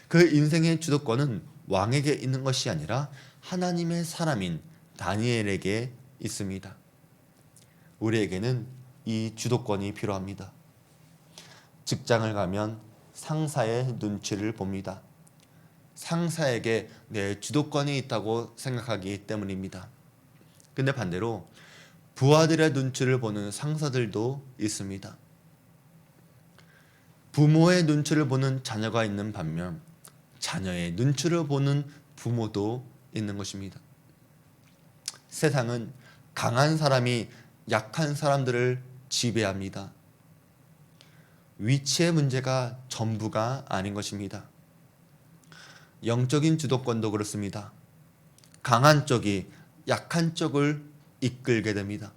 Speaker 3: 그 인생의 주도권은 왕에게 있는 것이 아니라 하나님의 사람인 다니엘에게 있습니다. 우리에게는 이 주도권이 필요합니다. 직장을 가면 상사의 눈치를 봅니다. 상사에게 내 주도권이 있다고 생각하기 때문입니다. 근데 반대로 부하들의 눈치를 보는 상사들도 있습니다. 부모의 눈치를 보는 자녀가 있는 반면 자녀의 눈치를 보는 부모도 있는 것입니다. 세상은 강한 사람이 약한 사람들을 지배합니다. 위치의 문제가 전부가 아닌 것입니다. 영적인 주도권도 그렇습니다. 강한 쪽이 약한 쪽을 이끌게 됩니다.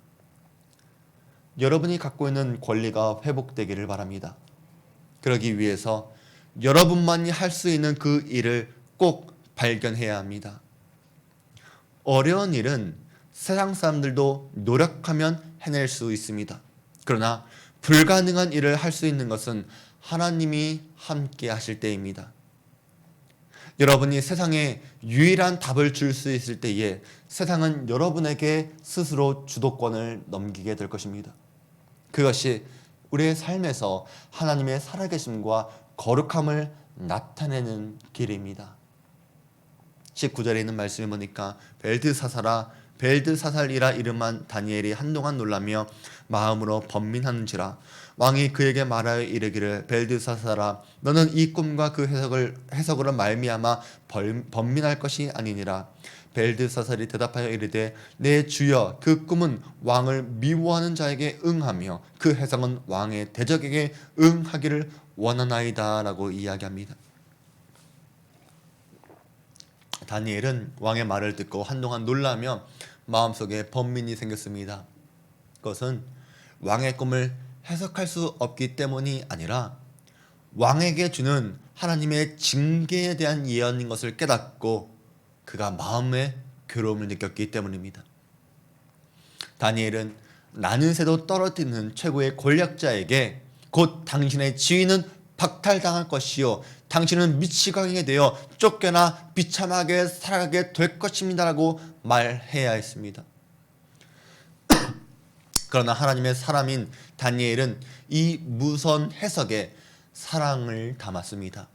Speaker 3: 여러분이 갖고 있는 권리가 회복되기를 바랍니다. 그러기 위해서 여러분만이 할 수 있는 그 일을 꼭 발견해야 합니다. 어려운 일은 세상 사람들도 노력하면 해낼 수 있습니다. 그러나 불가능한 일을 할 수 있는 것은 하나님이 함께 하실 때입니다. 여러분이 세상에 유일한 답을 줄 수 있을 때에 세상은 여러분에게 스스로 주도권을 넘기게 될 것입니다. 그것이 우리의 삶에서 하나님의 살아계심과 거룩함을 나타내는 길입니다. 19절에 있는 말씀을 보니까 벨드사살이라 이름한 다니엘이 한동안 놀라며 마음으로 번민하는지라 왕이 그에게 말하여 이르기를 벨드사살아 너는 이 꿈과 그 해석으로 말미암아 번민할 것이 아니니라. 벨드사살이 대답하여 이르되 내 주여 그 꿈은 왕을 미워하는 자에게 응하며 그 해석은 왕의 대적에게 응하기를 원하나이다 라고 이야기합니다. 다니엘은 왕의 말을 듣고 한동안 놀라며 마음속에 번민이 생겼습니다. 그것은 왕의 꿈을 해석할 수 없기 때문이 아니라 왕에게 주는 하나님의 징계에 대한 예언인 것을 깨닫고 그가 마음의 괴로움을 느꼈기 때문입니다. 다니엘은 나는 새도 떨어뜨리는 최고의 권력자에게 곧 당신의 지위는 박탈당할 것이요 당신은 미치광이게 되어 쫓겨나 비참하게 살아가게 될 것입니다 라고 말해야 했습니다. 그러나 하나님의 사람인 다니엘은 이 무선 해석에 사랑을 담았습니다.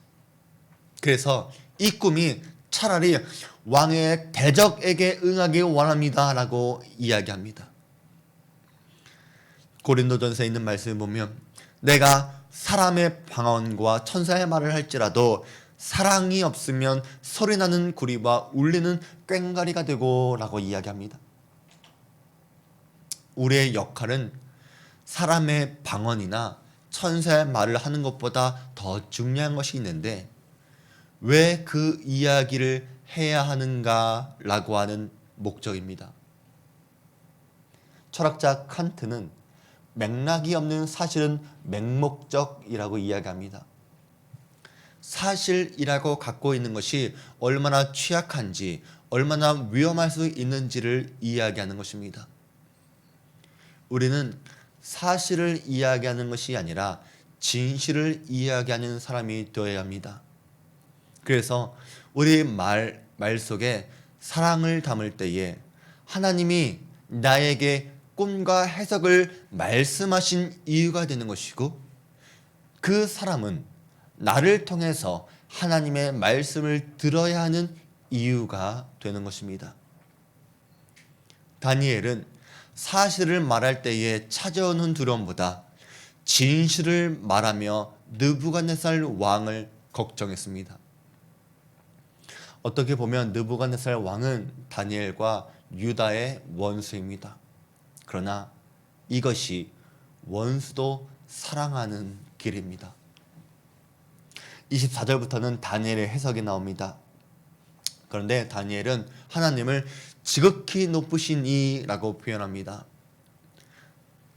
Speaker 3: 그래서 이 꿈이 차라리 왕의 대적에게 응하기 원합니다 라고 이야기합니다. 고린도전서에 있는 말씀을 보면 내가 사람의 방언과 천사의 말을 할지라도 사랑이 없으면 소리나는 구리와 울리는 꽹과리가 되고 라고 이야기합니다. 우리의 역할은 사람의 방언이나 천사의 말을 하는 것보다 더 중요한 것이 있는데 왜 그 이야기를 해야 하는가 라고 하는 목적입니다. 철학자 칸트는 맥락이 없는 사실은 맹목적이라고 이야기합니다. 사실이라고 갖고 있는 것이 얼마나 취약한지, 얼마나 위험할 수 있는지를 이야기하는 것입니다. 우리는 사실을 이야기하는 것이 아니라 진실을 이야기하는 사람이 되어야 합니다. 그래서 우리 말 속에 사랑을 담을 때에 하나님이 나에게 꿈과 해석을 말씀하신 이유가 되는 것이고 그 사람은 나를 통해서 하나님의 말씀을 들어야 하는 이유가 되는 것입니다. 다니엘은 사실을 말할 때에 찾아오는 두려움보다 진실을 말하며 느부갓네살 왕을 걱정했습니다. 어떻게 보면 느부갓네살 왕은 다니엘과 유다의 원수입니다. 그러나 이것이 원수도 사랑하는 길입니다. 24절부터는 다니엘의 해석이 나옵니다. 그런데 다니엘은 하나님을 지극히 높으신 이라고 표현합니다.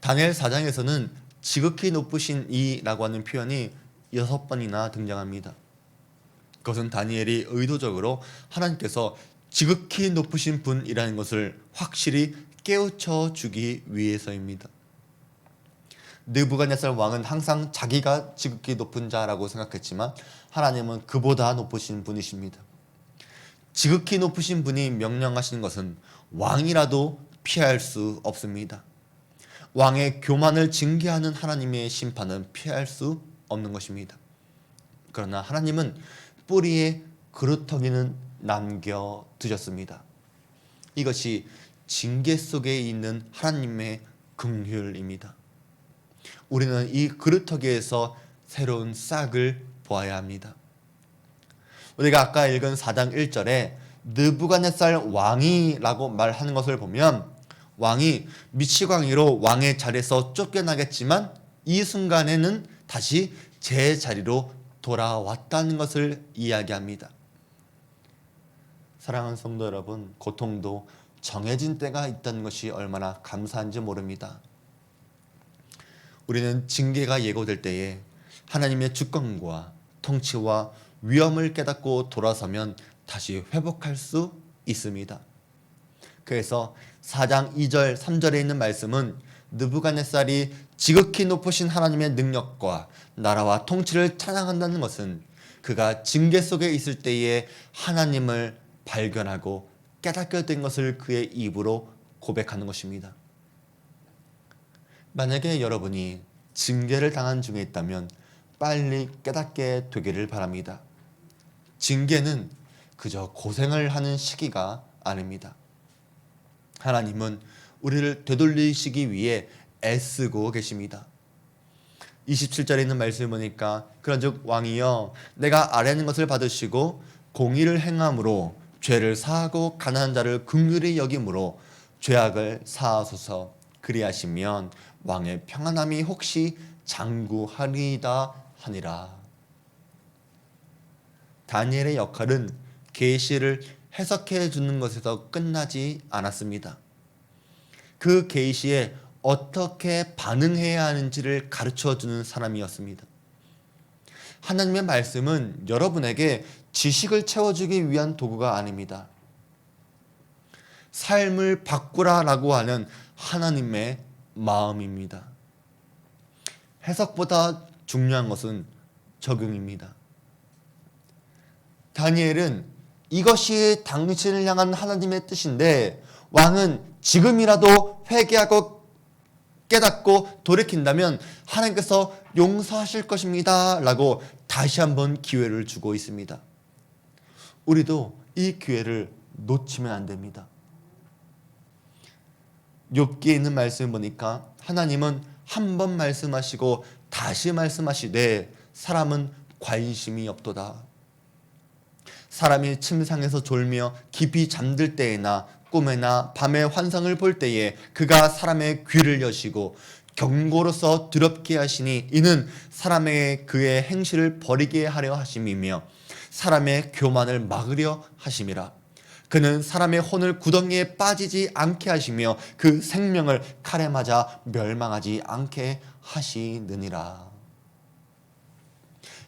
Speaker 3: 다니엘 4장에서는 지극히 높으신 이라고 하는 표현이 6번이나 등장합니다. 그것은 다니엘이 의도적으로 하나님께서 지극히 높으신 분이라는 것을 확실히 깨우쳐 주기 위해서입니다. 느부갓네살 왕은 항상 자기가 지극히 높은 자라고 생각했지만 하나님은 그보다 높으신 분이십니다. 지극히 높으신 분이 명령하시는 것은 왕이라도 피할 수 없습니다. 왕의 교만을 징계하는 하나님의 심판은 피할 수 없는 것입니다. 그러나 하나님은 뿌리에 그루터기는 남겨두셨습니다. 이것이 징계 속에 있는 하나님의 긍휼입니다. 우리는 이 그루터기에서 새로운 싹을 보아야 합니다. 우리가 아까 읽은 4장 1절에 느부갓네살 왕이라고 말하는 것을 보면 왕이 미치광이로 왕의 자리에서 쫓겨나겠지만 이 순간에는 다시 제 자리로 돌아왔다는 것을 이야기합니다. 사랑하는 성도 여러분, 고통도 정해진 때가 있다는 것이 얼마나 감사한지 모릅니다. 우리는 징계가 예고될 때에 하나님의 주권과 통치와 위엄을 깨닫고 돌아서면 다시 회복할 수 있습니다. 그래서 4장 2절 3절에 있는 말씀은 느부갓네살이 지극히 높으신 하나님의 능력과 나라와 통치를 찬양한다는 것은 그가 징계 속에 있을 때에 하나님을 발견하고 깨닫게 된 것을 그의 입으로 고백하는 것입니다. 만약에 여러분이 징계를 당한 중에 있다면 빨리 깨닫게 되기를 바랍니다. 징계는 그저 고생을 하는 시기가 아닙니다. 하나님은 우리를 되돌리시기 위해 애쓰고 계십니다. 27절에 있는 말씀을 보니까 그런즉 왕이여 내가 아뢰는 것을 받으시고 공의를 행함으로 죄를 사하고 가난한 자를 긍휼히 여김으로 죄악을 사하소서. 그리하시면 왕의 평안함이 혹시 장구하리이다 하니라. 다니엘의 역할은 계시를 해석해 주는 것에서 끝나지 않았습니다. 그 계시에 어떻게 반응해야 하는지를 가르쳐 주는 사람이었습니다. 하나님의 말씀은 여러분에게 지식을 채워주기 위한 도구가 아닙니다. 삶을 바꾸라라고 하는 하나님의 마음입니다. 해석보다 중요한 것은 적용입니다. 다니엘은 이것이 당신을 향한 하나님의 뜻인데 왕은 지금이라도 회개하고 깨닫고 돌이킨다면 하나님께서 용서하실 것입니다 라고 다시 한번 기회를 주고 있습니다. 우리도 이 기회를 놓치면 안 됩니다. 욥기에 있는 말씀을 보니까 하나님은 한 번 말씀하시고 다시 말씀하시되 사람은 관심이 없도다. 사람이 침상에서 졸며 깊이 잠들 때에나 꿈에나 밤에 환상을 볼 때에 그가 사람의 귀를 여시고 경고로서 두렵게 하시니 이는 사람에게 그의 행실을 버리게 하려 하심이며 사람의 교만을 막으려 하심이라. 그는 사람의 혼을 구덩이에 빠지지 않게 하시며 그 생명을 칼에 맞아 멸망하지 않게 하시느니라.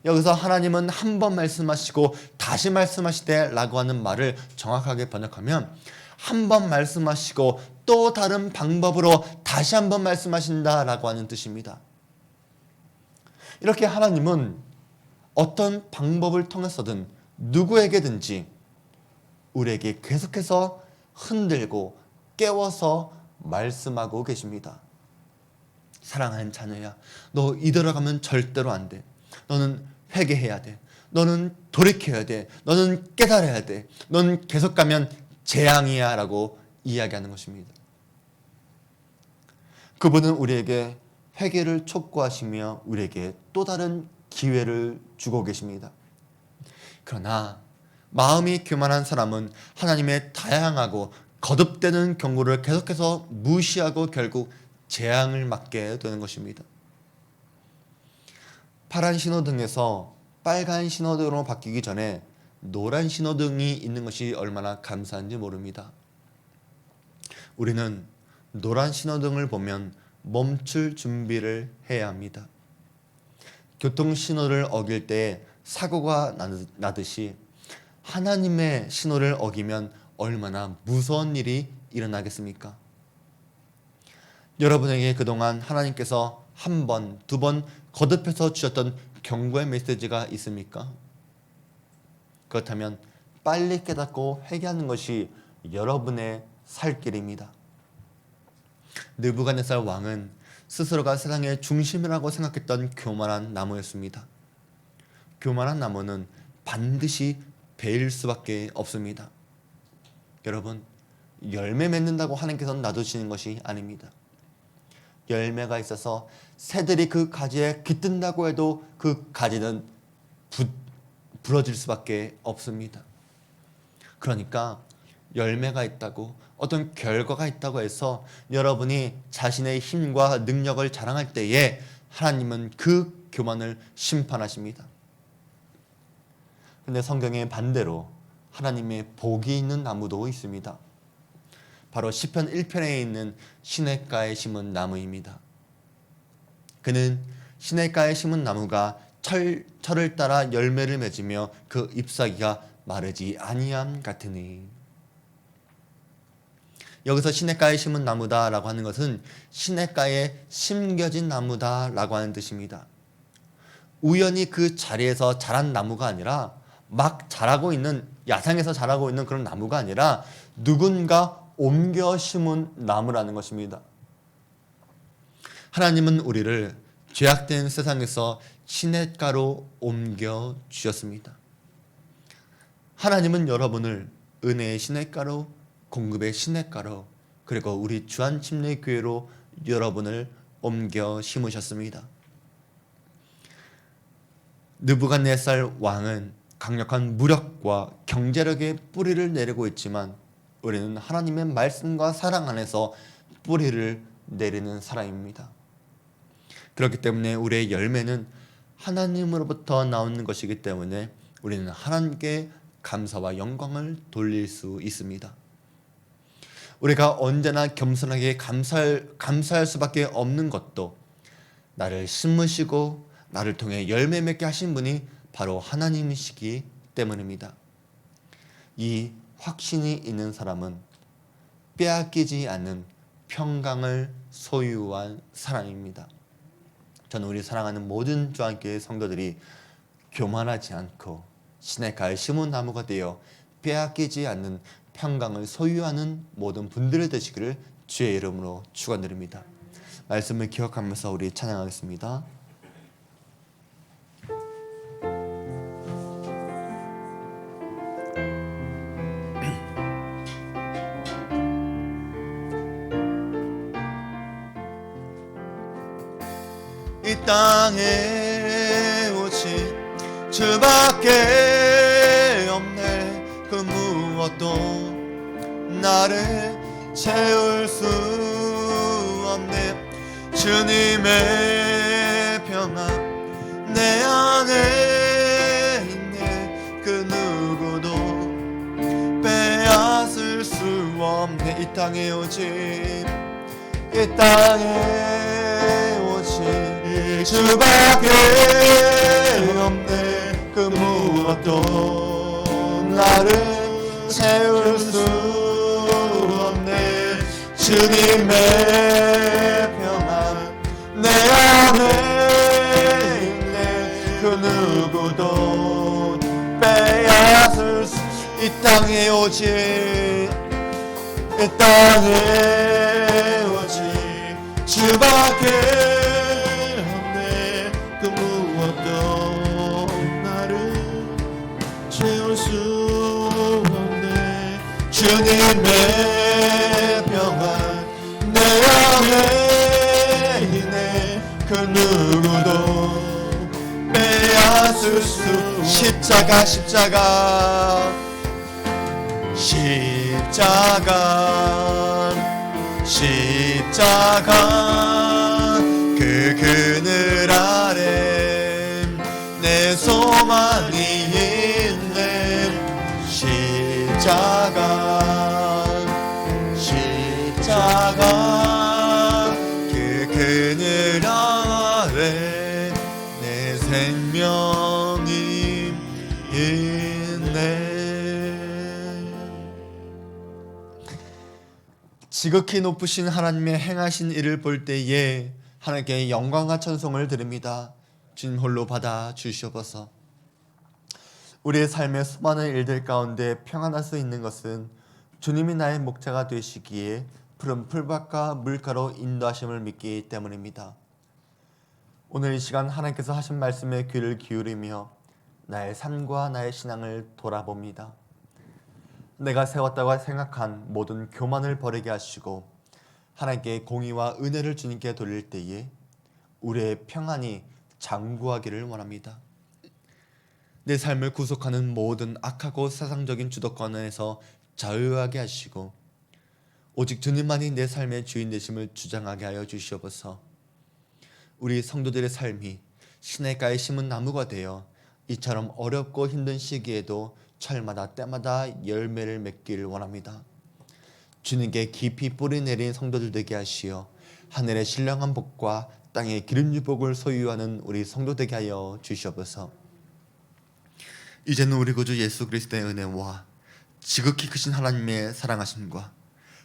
Speaker 3: 여기서 하나님은 한 번 말씀하시고 다시 말씀하시되 라고 하는 말을 정확하게 번역하면 한 번 말씀하시고 또 다른 방법으로 다시 한 번 말씀하신다 라고 하는 뜻입니다. 이렇게 하나님은 어떤 방법을 통해서든 누구에게든지 우리에게 계속해서 흔들고 깨워서 말씀하고 계십니다. 사랑하는 자녀야, 너 이대로 가면 절대로 안 돼. 너는 회개해야 돼. 너는 돌이켜야 돼. 너는 깨달아야 돼. 너는 계속 가면 재앙이야 라고 이야기하는 것입니다. 그분은 우리에게 회개를 촉구하시며 우리에게 또 다른 기회를 주고 계십니다. 그러나 마음이 교만한 사람은 하나님의 다양하고 거듭되는 경고를 계속해서 무시하고 결국 재앙을 맞게 되는 것입니다. 파란 신호등에서 빨간 신호등으로 바뀌기 전에 노란 신호등이 있는 것이 얼마나 감사한지 모릅니다. 우리는 노란 신호등을 보면 멈출 준비를 해야 합니다. 교통신호를 어길 때 사고가 나듯이 하나님의 신호를 어기면 얼마나 무서운 일이 일어나겠습니까? 여러분에게 그동안 하나님께서 한 번, 두 번 거듭해서 주셨던 경고의 메시지가 있습니까? 그렇다면 빨리 깨닫고 회개하는 것이 여러분의 살 길입니다. 느부갓네살 왕은 스스로가 세상의 중심이라고 생각했던 교만한 나무였습니다. 교만한 나무는 반드시 베일 수밖에 없습니다. 여러분, 열매 맺는다고 하나님께서는 놔두시는 것이 아닙니다. 열매가 있어서 새들이 그 가지에 깃든다고 해도 그 가지는 부러질 수밖에 없습니다. 그러니까 열매가 있다고, 어떤 결과가 있다고 해서 여러분이 자신의 힘과 능력을 자랑할 때에 하나님은 그 교만을 심판하십니다. 근데 성경의 반대로 하나님의 복이 있는 나무도 있습니다. 바로 시편 1편에 있는 시냇가에 심은 나무입니다. 그는 시냇가에 심은 나무가 철을 따라 열매를 맺으며 그 잎사귀가 마르지 아니함 같으니. 여기서 시냇가에 심은 나무다라고 하는 것은 시냇가에 심겨진 나무다라고 하는 뜻입니다. 우연히 그 자리에서 자란 나무가 아니라 막 자라고 있는, 야상에서 자라고 있는 그런 나무가 아니라 누군가 옮겨 심은 나무라는 것입니다. 하나님은 우리를 죄악된 세상에서 시냇가로 옮겨 주셨습니다. 하나님은 여러분을 은혜의 시냇가로, 공급의 시냇가로, 그리고 우리 주한침례교회로 여러분을 옮겨 심으셨습니다. 느부갓네살 왕은 강력한 무력과 경제력의 뿌리를 내리고 있지만 우리는 하나님의 말씀과 사랑 안에서 뿌리를 내리는 사람입니다. 그렇기 때문에 우리의 열매는 하나님으로부터 나오는 것이기 때문에 우리는 하나님께 감사와 영광을 돌릴 수 있습니다. 우리가 언제나 겸손하게 감사할 수밖에 없는 것도 나를 심으시고 나를 통해 열매 맺게 하신 분이 바로 하나님이시기 때문입니다. 이 확신이 있는 사람은 빼앗기지 않는 평강을 소유한 사람입니다. 저는 우리 사랑하는 모든 주안교회 성도들이 교만하지 않고 시냇가에 심은 나무가 되어 빼앗기지 않는 평강을 소유하는 모든 분들이 되시기를 주의 이름으로 축원드립니다. 말씀을 기억하면서 우리 찬양하겠습니다. 땅에 오직 주밖에 없네. 그 무엇도 나를 채울 수 없네. 주님의 평안 내 안에 있네. 그 누구도 빼앗을 수 없네. 이 땅에 오직 이 땅에 오직 주밖에 없네. 그 무엇도 나를 채울 수 없네. 주님의 평안 내 안에 있네. 그 누구도 빼앗을 수. 이 땅에 오직 이 땅에 오직 주밖에 없네. 그 무엇도 나를 채울 수 없네. 주님의 평안 내 안에 있네. 그 누구도 빼앗을 수. 십자가 십자가 그 그늘 아래 내 소망이 있네. 십자가 그 그늘 아래 내 생명이 있네. 지극히 높으신 하나님의 행하신 일을 볼 때에 하나님께 영광과 찬송을 드립니다. 주님 홀로 받아 주시옵소서. 우리의 삶의 수많은 일들 가운데 평안할 수 있는 것은 주님이 나의 목자가 되시기에 푸른 풀밭과 물가로 인도하심을 믿기 때문입니다. 오늘 이 시간 하나님께서 하신 말씀에 귀를 기울이며 나의 삶과 나의 신앙을 돌아봅니다. 내가 세웠다고 생각한 모든 교만을 버리게 하시고 하나님께 공의와 은혜를 주님께 돌릴 때에 우리의 평안이 장구하기를 원합니다. 내 삶을 구속하는 모든 악하고 세상적인 주도권에서 자유하게 하시고 오직 주님만이 내 삶의 주인 되심을 주장하게 하여 주시옵소서. 우리 성도들의 삶이 시냇가에 심은 나무가 되어 이처럼 어렵고 힘든 시기에도 철마다 때마다 열매를 맺기를 원합니다. 주님께 깊이 뿌리 내린 성도들 되게 하시어 하늘의 신령한 복과 땅의 기름 복을 소유하는 우리 성도 되게 하여 주시옵소서. 이제는 우리 구주 예수 그리스도의 은혜와 지극히 크신 하나님의 사랑하심과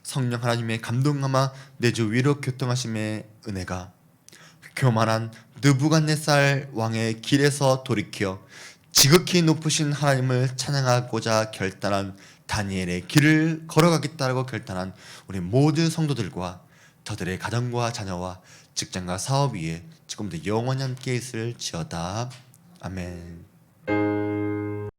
Speaker 3: 성령 하나님의 감동함과 내주 위로 교통하심의 은혜가 교만한 느부갓네살 왕의 길에서 돌이켜 지극히 높으신 하나님을 찬양하고자 결단한 다니엘의 길을 걸어가겠다고 결단한 우리 모든 성도들과 저들의 가정과 자녀와 직장과 사업 위에 지금도 영원히 함께 있을지어다. 아멘.